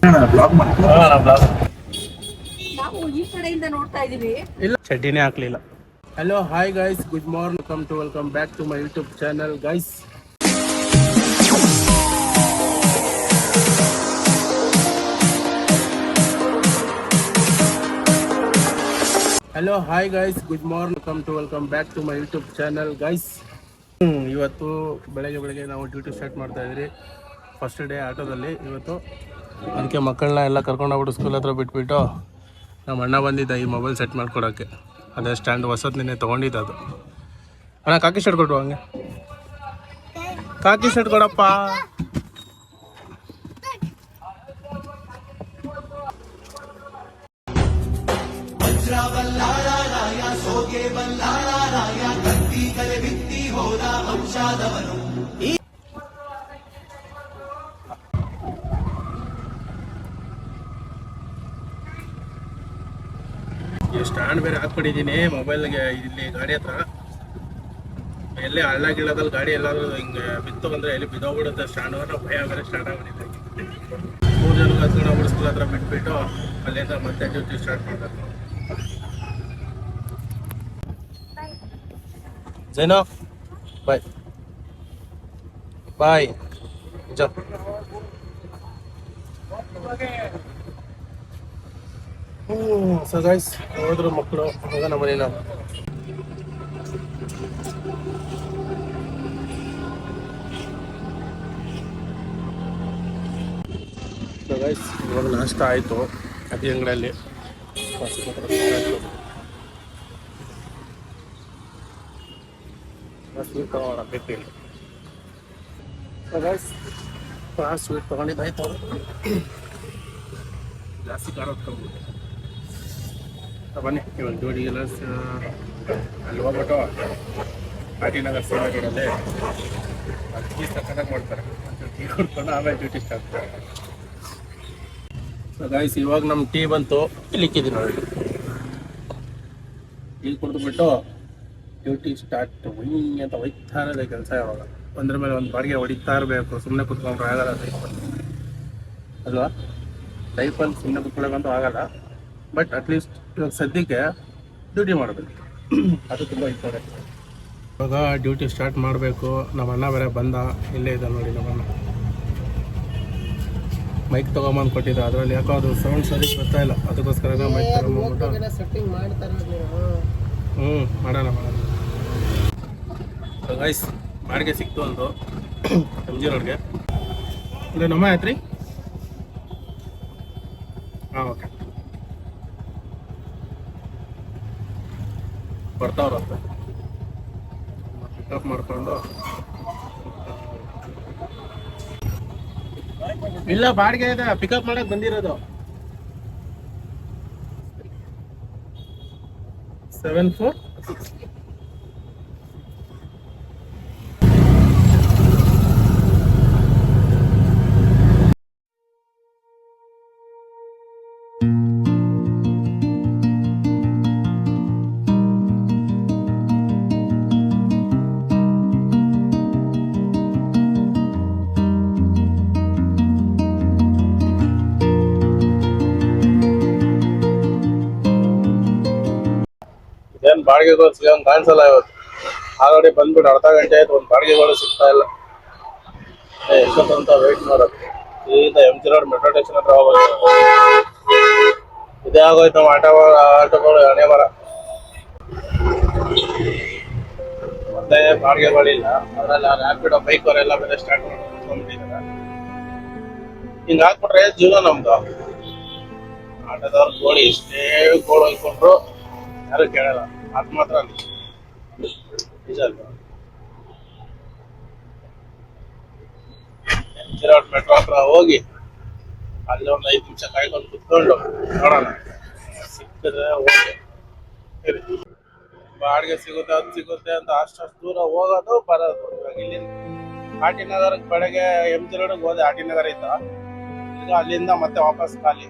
Blog ನಾವು ಈ ಕಡೆಯಿಂದ ನೋಡ್ತಾ ಇದೀವಿ. ಇಲ್ಲ ಚಡ್ಡಿನೇ ಹಾಕ್ಲಿಲ್ಲ. Hello hi guys, good morning, welcome back to my YouTube channel guys. Hello hi guys, good morning, welcome back to my YouTube channel guys. ಇವತ್ತು ಬೆಳಗ್ಗೆ ನಾವು ಡ್ಯೂಟಿ ಸ್ಟಾರ್ಟ್ ಮಾಡ್ತಾ ಇದ್ರಿ. ಫಸ್ಟ್ ಡೇ ಆಟೋದಲ್ಲಿ ಇವತ್ತು. ಅದಕ್ಕೆ ಮಕ್ಕಳನ್ನ ಎಲ್ಲ ಕರ್ಕೊಂಡೋಗ್ಬಿಟ್ಟು ಸ್ಕೂಲ್ ಹತ್ರ ಬಿಟ್ಬಿಟ್ಟು ನಮ್ಮ ಅಣ್ಣ ಬಂದಿದ್ದ ಈ ಮೊಬೈಲ್ ಸೆಟ್ ಮಾಡ್ಕೊಡೋಕ್ಕೆ. ಅದೇ ಸ್ಟ್ಯಾಂಡ್ ಹೊಸದು ನಿನ್ನೆ ತೊಗೊಂಡಿದ್ದ ಅದು. ಅಣ್ಣ ಕಾಕಿ ಶರ್ಟ್ ಕೊಟ್ಟು ಹಂಗೆ ಕಾಕಿ ಶರ್ಟ್ ಕೊಡಪ್ಪ. ಸ್ಟ್ಯಾಂಡ್ ಬೇರೆ ಹಾಕ್ಬಿಟ್ಟಿದ್ದೀನಿ ಮೊಬೈಲ್ಗೆ ಇಲ್ಲಿ ಗಾಡಿ ಹತ್ರ. ಎಲ್ಲಿ ಹಳ್ಳ ಗಿಳ್ಳದಲ್ಲಿ ಗಾಡಿ ಎಲ್ಲಾದ್ರೂ ಹಿಂಗೆ ಬಿತ್ತು ಬಂದರೆ ಎಲ್ಲಿ ಬಿದ್ದೋಗ್ಬಿಡುತ್ತೆ ಸ್ಟ್ಯಾಂಡ್. ನಾವು ಭಯ ಬೇರೆ ಸ್ಟಾರ್ಟ್ ಆಗ್ಬಿಟ್ಟಿದೆ. 3 ಜನ ಕತ್ಕೊಂಡು ಹೋಗ್ಬಿಟ್ಟು ಸ್ಕೂಲ್ ಹತ್ರ ಬಿಟ್ಬಿಟ್ಟು ಅಲ್ಲಿಂದ ಮತ್ತೆ ಡ್ಯೂಟಿ ಸ್ಟಾರ್ಟ್ ಮಾಡಬೇಕು. ಜೈನೋ ಬಾಯ್ ಬಾಯ್. ಸೊ ಗೈಸ್, ಹೋದ್ರು ಮಕ್ಕಳು. ಹೋಗ ನಮ್ಮ ಮನೇನ. ಸೊ ಗೈಸ್, ಇವಾಗ ನಾಷ್ಟ ಆಯಿತು ಅತಿ ಅಂಗಡಿಯಲ್ಲಿ. ಸ್ವೀಟ್ ತಗೋಣ ಬೇಕಿಲ್ಲ. ಸೊ ಗೈಸ್, ಸ್ವೀಟ್ ತೊಗೊಂಡಿದ್ದಾಯ್ತು. ಜಾಸ್ತಿ ಖಾರ ತಗೊಂಡು ಬನ್ನಿ ಇವಾಗ ಜೋಡಿಗೆಲ್ಲ ಅಲ್ಲಿ ಹೋಗ್ಬಿಟ್ಟು ಆಟಿನಗರ್ ಸೇವಾಗಿಡಲ್ಲಿ ಟೀ ಸಕ್ಕತ್ತಾಗಿ ಮಾಡ್ತಾರೆ. ಟೀ ಕುಡ್ಕೊಂಡು ಆಮೇಲೆ ಡ್ಯೂಟಿ ಸ್ಟಾರ್ಟ್. ಸೊ ಗೈಸ್, ಇವಾಗ ನಮ್ಮ ಟೀ ಬಂತು. ಇಲ್ಲಿಕ್ಕಿದ್ದೀನಿ ನೋಡಿ. ಟೀ ಕುಡಿದ್ಬಿಟ್ಟು ಡ್ಯೂಟಿ ಸ್ಟಾರ್ಟ್. ಅಂತ ಹೋಯ್ತಾ ಇರೋದೇ ಕೆಲಸ. ಯಾವಾಗ ಒಂದ್ರ ಮೇಲೆ ಒಂದು ಬಾಡಿಗೆ ಹೊಡಿತಾ ಇರಬೇಕು. ಸುಮ್ಮನೆ ಕುತ್ಕೊಂಡ್ರೆ ಆಗಲ್ಲ ಅಲ್ವಾ? ಲೈಫಲ್ಲಿ ಸುಮ್ಮನೆ ಕುತ್ಕೊಳ್ಳೋಕ್ಕಂತೂ ಆಗಲ್ಲ. ಬಟ್ ಅಟ್ಲೀಸ್ಟ್ ಇವಾಗ ಸದ್ಯಕ್ಕೆ ಡ್ಯೂಟಿ ಮಾಡಬೇಕು, ಅದು ತುಂಬ ಇಂಪಾರ್ಟೆಂಟ್. ಇವಾಗ ಡ್ಯೂಟಿ ಸ್ಟಾರ್ಟ್ ಮಾಡಬೇಕು. ನಮ್ಮ ಅಣ್ಣ ಬೇರೆ ಬಂದ. ಇಲ್ಲೇ ಇದೆ ನೋಡಿ ನಮ್ಮ ಅಣ್ಣ. ಮೈಕ್ ತೊಗೊಂಬಂದು ಕೊಟ್ಟಿದ್ದ. ಅದರಲ್ಲಿ ಯಾಕೋ ಅದು ಸೌಂಡ್ ಸರಿ ಬರ್ತಾ ಇಲ್ಲ. ಅದಕ್ಕೋಸ್ಕರ ಮೈಕ್ ತೊಗೊಂಬಂದ್ಬಿಟ್ಟು ಸೆಟ್ಟಿಂಗ್ ಮಾಡ್ತಾರೆ. ಮಾಡೋಣ. ಗೈಸ್, ಬಾಡಿಗೆ ಸಿಕ್ತು ಒಂದು MG ರೋಡ್ಗೆ. ಅಂದರೆ ನಮ್ಮ ಯಾತ್ರಿ. ಹಾಂ, ಓಕೆ. ಬರ್ತಾವ್ರಂತೆ. ಪಿಕಪ್ ಮಾಡ್ಕೊಂಡು. ಇಲ್ಲ, ಬಾಡಿಗೆ ಇದೆ. ಪಿಕಪ್ ಮಾಡಕ್ಕೆ ಬಂದಿರೋದು 74. ಏನು ಬಾಡಿಗೆಗಳು ಸಿಗಂಗೆ ಕಾಣಿಸಲ್ಲ ಇವತ್ತು. ಆಲ್ರೆಡಿ ಬಂದ್ಬಿಟ್ಟು ಅರ್ಧ ಗಂಟೆ ಆಯ್ತು, ಒಂದು ಬಾಡಿಗೆಗಳು ಸಿಗ್ತಾ ಇಲ್ಲ. ಎಷ್ಟೊತ್ತಂತ ವೆಯ್ಟ್ ಮಾಡೋದು. ಈಗ MG ರೋಡ್ ಮೆಟ್ರೋ ಸ್ಟೇಷನ್ ಹತ್ರ ಹೋಗೋದು. ಇದೇ ಆಗೋಯ್ತು ನಮ್ಮ ಆಟೋಗಳು ಹಣೆ ಬರ. ಮತ್ತೆ ಬಾಡಿಗೆಗಳಿಲ್ಲ. ಅದರಲ್ಲಿ ರ್ಯಾಪಿಡೋ ಬೈಕ್ ಅವರೆಲ್ಲ ಬೇರೆ ಸ್ಟಾರ್ಟ್ ಮಾಡ್ಕೊಂಡಿದ್ದಾರೆ. ಹಿಂಗೆ ಹಾಕ್ಬಿಟ್ರೆ ಜೀವನ ನಮ್ದು. ಆಟೋದವ್ರು ಗೋಳಿ ಎಷ್ಟೇ ಗೋಳು ಹೊಯ್ಕೊಂಡ್ರು ಯಾರು ಕೇಳಲ್ಲ. ಅದು ಮಾತ್ರ ನಿಜ ಅಲ್ವಾ? MG ರೋಡ್ ಮೆಟ್ರೋ ಹತ್ರ ಹೋಗಿ ಅಲ್ಲಿ ಒಂದು 5 ನಿಮಿಷ ಕಾಯ್ಕೊಂಡು ಕುತ್ಕೊಂಡು ನೋಡೋಣ. ಸಿಕ್ಕಿದ್ರೆ ಓಕೆ. ಬಾಡಿಗೆ ಸಿಗುತ್ತೆ, ಅದು ಸಿಗುತ್ತೆ ಅಂತ ಅಷ್ಟು ದೂರ ಹೋಗೋದು ಬರೋದು. ಇವಾಗ ಇಲ್ಲಿ ಆಟಿನಗರಕ್ಕೆ ಬೆಳಗ್ಗೆ MG ರೋಡ್ಗೆ ಹೋದೆ. ಆಟಿನಗರ ಇದ್ದ. ಈಗ ಅಲ್ಲಿಂದ ಮತ್ತೆ ವಾಪಸ್ ಖಾಲಿ.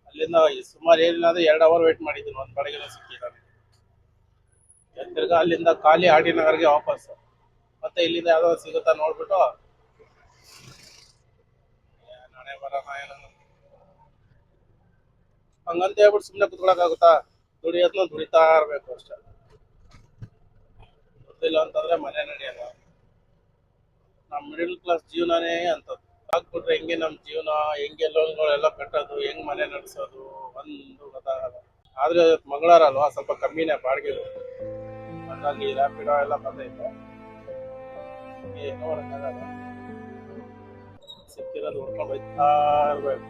ಅಲ್ಲಿಂದ ಸುಮಾರು ಏನಿಲ್ಲ 2 ಅವರ್ ವೇಟ್ ಮಾಡಿದ್ದೀನಿ. ಒಂದು ಬಾಡಿಗೆನೂ ಸಿಕ್ಕಿಲ್ಲ. ತಿರ್ಗಾ ಅಲ್ಲಿಂದ ಖಾಲಿ ಆಟಿನಗರ್ಗೆ ವಾಪಸ್. ಮತ್ತೆ ಇಲ್ಲಿಂದ ಯಾವ್ದಾದ್ರು ಸಿಗುತ್ತಾ ನೋಡ್ಬಿಟ್ಟು ನಾಳೆ ಬರೋಣ. ಏನೋ ಹಂಗಂತ ಹೇಳ್ಬಿಟ್ಟು ಸುಮ್ಮನೆ ಕುತ್ಕೊಳಕ್ಕಾಗುತ್ತಾ? ದುಡಿಯೋದ್ನ ದುಡಿತಾ ಇರ್ಬೇಕು ಅಷ್ಟೇ. ಗೊತ್ತಿಲ್ಲ ಅಂತಂದ್ರೆ ಮನೆ ನಡೆಯಲ್ಲ. ನಮ್ಮ ಮಿಡಲ್ ಕ್ಲಾಸ್ ಜೀವನನೇ ಅಂತದ್ದು ಆಗ್ಬಿಟ್ರೆ ಹೆಂಗೆ ನಮ್ಮ ಜೀವನ, ಹೆಂಗೆ ಲೋನ್ಗಳೆಲ್ಲ ಕಟ್ಟೋದು, ಹೆಂಗ್ ಮನೆ ನಡೆಸೋದು ಒಂದು ಗೊತ್ತಾಗಲ್ಲ. ಆದ್ರೆ ಮಂಗಳವಾರ ಅಲ್ವಾ, ಸ್ವಲ್ಪ ಕಮ್ಮಿನೇ ಬಾಡಿಗೆ. ಹಾಗಾಗಿ ರ್ಯಾಪಿಡೋ ಎಲ್ಲ ಬಂದೈತೆ, ಏನೋ ಮಾಡೋಕ್ಕಾಗಲ್ಲ. ಸಿಕ್ಕಿರೋದು ಹೊಡ್ಕೊಂಡು ಹೋಗ್ತಾ ಇರ್ಬೇಕು.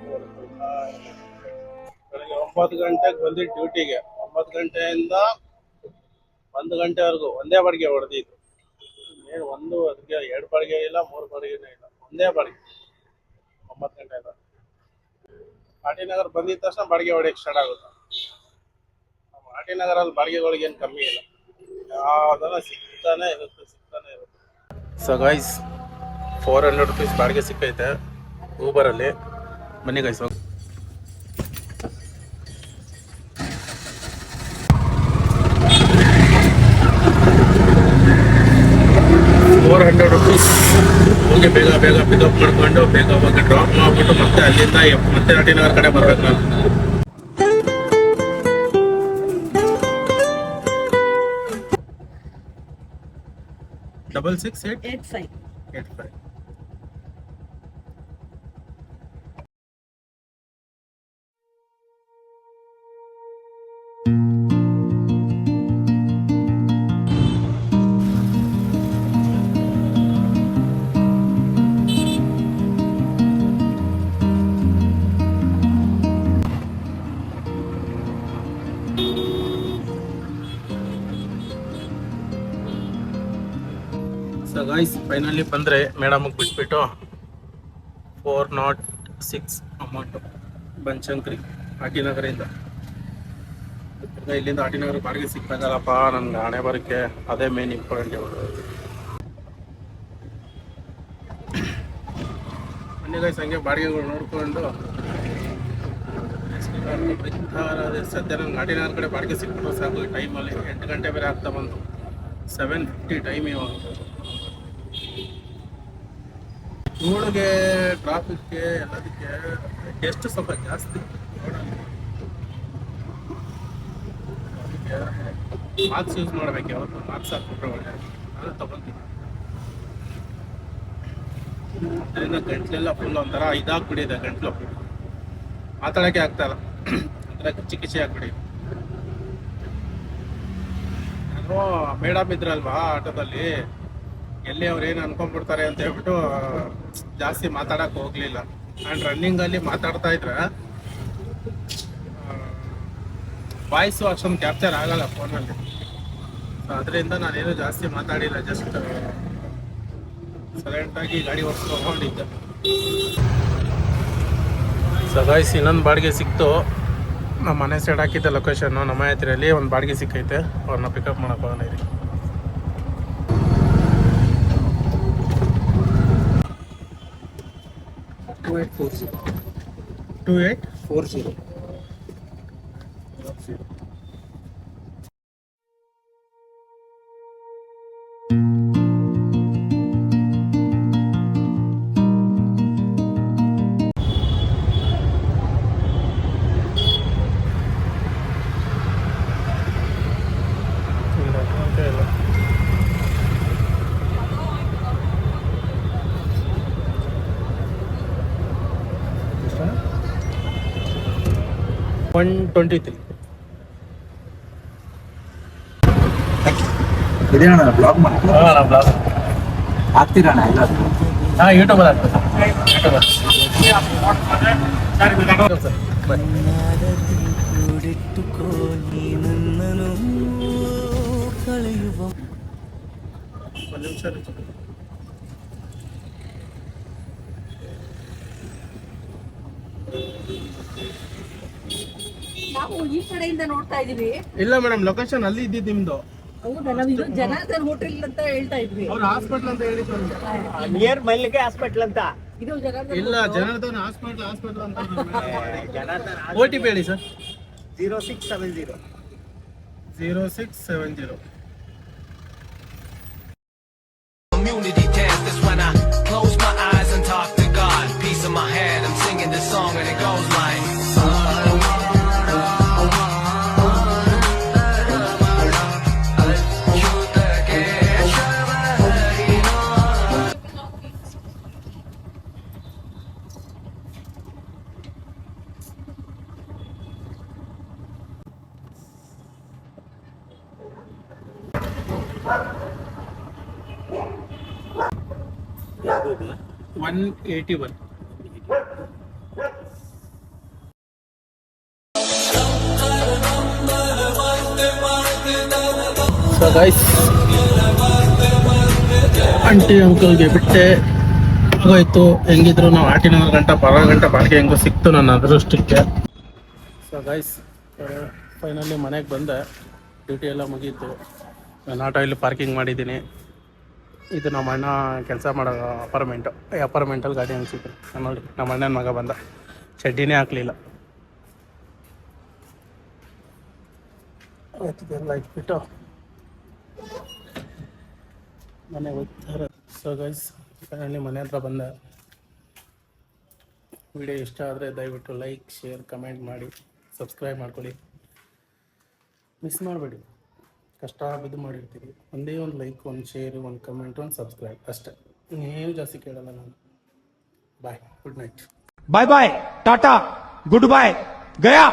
ಬೆಳಗ್ಗೆ 9 ಗಂಟೆಗೆ ಬಂದಿದ್ದು ಡ್ಯೂಟಿಗೆ. 9 ಗಂಟೆಯಿಂದ 1 ಗಂಟೆವರೆಗೂ ಒಂದೇ ಬಾಡಿಗೆ ಹೊಡೆದಿದ್ದು. ಏನು ಒಂದು ಅದಕ್ಕೆ 2 ಬಾಡಿಗೆ ಇಲ್ಲ, 3 ಬಾಡಿಗೆನೇ ಇಲ್ಲ, ಒಂದೇ ಬಾಡಿಗೆ 9 ಗಂಟೆಯಿಂದ. ಆರ್.ಟಿ. ನಗರ್ ಬಂದಿದ ತಕ್ಷಣ ಬಾಡಿಗೆ ಹೊಡೆಯಕ್ಕೆ ಸ್ಟಾರ್ಟ್ ಆಗುತ್ತೆ. ನಮ್ಮ ಆರ್.ಟಿ. ನಗರಲ್ಲಿ ಬಾಡಿಗೆಗಳಿಗೆ ಏನು ಕಮ್ಮಿ ಇಲ್ಲ, ಯಾವ್ದನ್ನ ಸಿಗ್ತಾನೆ ಇರುತ್ತೆ. ಸೊ ಗೈಸ್, 400 ರುಪೀಸ್ ಬಾಡಿಗೆ ಸಿಕ್ಕೈತೆ ಊಬರಲ್ಲಿ. ಬನ್ನಿ ಗೈಸ್, 400 ರುಪೀಸ್. ಹೋಗಿ ಬೇಗ ಬೇಗ ಪಿಕಪ್ ಮಾಡ್ಕೊಂಡು ಬೇಗ ಹೋಗಿ ಡ್ರಾಪ್ ಮಾಡ್ಬಿಟ್ಟು ಮತ್ತೆ ಅಲ್ಲಿಂದ ಮತ್ತೆ ಆರ್.ಟಿ. ನಗರ್ ಕಡೆ ಬರ್ಬೇಕು ನಾನು. ಡಬಲ್ 6 8 5. ಸೊ ಗೈಸ್, ಫೈನಲಿ ಬಂದರೆ ಮೇಡಮ್ಗೆ ಬಿಟ್ಬಿಟ್ಟು 406 ಅಮೌಂಟು ಬನಶಂಕರಿ ಆರ್.ಟಿ. ನಗರಿಂದ. ಇಲ್ಲಿಂದ ಆರ್.ಟಿ. ನಗರ ಬಾಡಿಗೆ ಸಿಕ್ಕಾಗಲ್ಲಪ್ಪ ನನಗೆ, ಹಣೆ ಬರೋಕ್ಕೆ ಅದೇ ಮೇನ್ ಇಂಪಾರ್ಟೆಂಟ್. ಬನ್ನಿ ಗೈಸ್, ಹಂಗೆ ಬಾಡಿಗೆಗಳು ನೋಡಿಕೊಂಡು ಸದ್ಯ ನಂಗೆ ಆರ್.ಟಿ. ನಗರ ಕಡೆ ಬಾಡಿಗೆ ಸಿಕ್ಬಿಟ್ಟು ಸಾಕು. ಈ ಟೈಮಲ್ಲಿ 8 ಗಂಟೆ ಬೇರೆ ಆಗ್ತಾ ಬಂತು, 7:50 ಟೈಮ್ ಇವಾಗ. ರೋಡ್ಗೆ, ಟ್ರಾಫಿಕ್ಗೆ, ಎಲ್ಲದಕ್ಕೆ ಎಷ್ಟು ಸ್ವಲ್ಪ ಜಾಸ್ತಿ. ಅದಕ್ಕೆ ಮಾರ್ಕ್ಸ್ ಯೂಸ್ ಮಾಡ್ಬೇಕು, ಯಾವತ್ತು ಮಾರ್ಕ್ಸ್ ಹಾಕ್ಬಿಟ್ರೆ ಒಳ್ಳೆ, ಅದು ತಗೊಂತೀನಿ. ಅದರಿಂದ ಗಂಟ್ಲೆಲ್ಲ ಫುಲ್ ಒಂಥರ ಇದಾಗ್ಬಿಟ್ಟಿದೆ, ಗಂಟ್ಲು ಮಾತಾಡೋಕ್ಕೆ ಆಗ್ತಾಯಿಲ್ಲ, ಒಂಥರ ಕಿಚ್ಚಿ ಆಗ್ಬಿಡಿ. ನಾನು ಮೇಡಮ್ ಇದ್ರಲ್ವಾ ಆಟೋದಲ್ಲಿ, ಎಲ್ಲಿ ಅವ್ರು ಏನು ಅನ್ಕೊಂಡ್ಬಿಡ್ತಾರೆ ಅಂತ ಹೇಳ್ಬಿಟ್ಟು ಜಾಸ್ತಿ ಮಾತಾಡಕ್ಕೆ ಹೋಗ್ಲಿಲ್ಲ. ಆ್ಯಂಡ್ ರನ್ನಿಂಗಲ್ಲಿ ಮಾತಾಡ್ತಾ ಇದ್ರೆ ವಾಯ್ಸು ಅಷ್ಟೊಂದು ಕ್ಯಾಪ್ಚರ್ ಆಗಲ್ಲ ಫೋನಲ್ಲಿ. ಸೊ ಅದರಿಂದ ನಾನೇನು ಜಾಸ್ತಿ ಮಾತಾಡಿಲ್ಲ, ಜಸ್ಟ್ ಸೈಲೆಂಟಾಗಿ ಗಾಡಿ ಓಡಿಸ್ಕೊಂಡಿದ್ದೆ. ಸೊ ಗೈಸ್, ಇನ್ನೊಂದು ಬಾಡಿಗೆ ಸಿಕ್ತು. ನಮ್ಮ ಮನೆ ಸೈಡ್ ಹಾಕಿದ್ದೆ ಲೊಕೇಶನ್ನು, ನಮ್ಮ ಹತ್ತಿರಲ್ಲಿ ಒಂದು ಬಾಡಿಗೆ ಸಿಕ್ಕೈತೆ. ಅವ್ರನ್ನ ಪಿಕಪ್ ಮಾಡಕ್ಕೆ ಹೋಗೋಣ ಇರಿ. 2840. $123. ಇದೇನಣ್ಣ ಬ್ಲಾಗ್ ಮಾಡ್ತೀರಾ? ಹಾಕ್ತೀರಣ್ಣ ಎಲ್ಲ? ಹಾಂ, ಯೂಟ್ಯೂಬಲ್ಲಿ ಹಾಕ್ತೀವಿ. ಒಂದು ನಿಮಿಷ. ನಾವು ಈ ಕಡೆಯಿಂದ ನೋಡ್ತಾ ಇದೀವಿ. ಇಲ್ಲ ಮೇಡಮ್, ಲೊಕೇಶನ್ ಅಲ್ಲಿ ಇದ್ದಿದ್ದು ನಿಮ್ದು. ಹೌದಾ? ನಾವು ಇದು ಜನಾರ್ದನ್ ಹೋಟೆಲ್ ಅಂತ ಹೇಳ್ತಾ ಇದ್ವಿ. ಅವ್ರ ಹಾಸ್ಪಿಟಲ್ ಅಂತ ಹೇಳಿದ್ರು ನಮ್ಗೆ. ನಿಯರ್ ಮಲ್ಲಿಗೆ ಹಾಸ್ಪಿಟಲ್ ಅಂತ. ಇದು ಜನಾರ್ದನ್ ಇಲ್ಲ, ಜನಾರ್ದನ್ ಹಾಸ್ಪಿಟಲ್ ಅಂತ. ಜನಾರ್ದನ್ OTP ಹೇಳಿ sir. 0670. 0670. Community dance, that's when I close my eyes and talk to God. Peace in my head, I'm singing this song and it goes like 181. So guys, aunty ಅಂಕಲ್ಗೆ ಬಿಟ್ಟೆ ಹೋಯ್ತು. ಹೆಂಗಿದ್ರು ನಾವು ಆಟಿನೂರು ಗಂಟೆ ಬರೋ ಗಂಟೆ ಬಾಡಿಗೆ ಹೆಂಗೋ ಸಿಕ್ತು ನನ್ನ ಅದೃಷ್ಟಕ್ಕೆ. ಸೊ ಗೈಸ್, ಫೈನಲಿ ಮನೆಗೆ ಬಂದೆ. ಡ್ಯೂಟಿ ಎಲ್ಲ ಮುಗೀತು. ನಾನು ಆಟೋ ಇಲ್ಲಿ ಪಾರ್ಕಿಂಗ್ ಮಾಡಿದ್ದೀನಿ. ಇದು ನಮ್ಮ ಅಣ್ಣ ಕೆಲಸ ಮಾಡೋ ಅಪಾರ್ಟ್ಮೆಂಟಲ್ಲಿ ಗಾಡಿ ಅನಿಸಿದ್ರು. ನೋಡಿ, ನಮ್ಮ ಅಣ್ಣನ ಮಗ ಬಂದ, ಚಡ್ಡಿನೇ ಹಾಕಲಿಲ್ಲ. ಎಲ್ಲ ಇಟ್ಬಿಟ್ಟು ಮನೆಗೆ ಹೋಗ್ತಾರೆ. ಸೊ ಗೈಸ್, ಫೈನಲಿ ಮನೆ ಹತ್ರ ಬಂದೆ. ವಿಡಿಯೋ ಇಷ್ಟ ಆದರೆ ದಯವಿಟ್ಟು ಲೈಕ್, ಶೇರ್, ಕಮೆಂಟ್ ಮಾಡಿ, ಸಬ್ಸ್ಕ್ರೈಬ್ ಮಾಡ್ಕೊಳ್ಳಿ. ಮಿಸ್ ಮಾಡಬೇಡಿ. ಕಷ್ಟ ಬಿದ್ದು ಮಾಡಿರ್ತೀವಿ. ಒಂದೇ ಒಂದು ಲೈಕ್, ಒಂದು ಶೇರ್, ಒಂದು ಕಮೆಂಟ್, ಒಂದು ಸಬ್ಸ್ಕ್ರೈಬ್ ಅಷ್ಟೇ. ಇನ್ನೇನು ಜಾಸ್ತಿ ಕೇಳಲ್ಲ ನಾನು. Bye, good night. Bye bye, tata, goodbye, गया.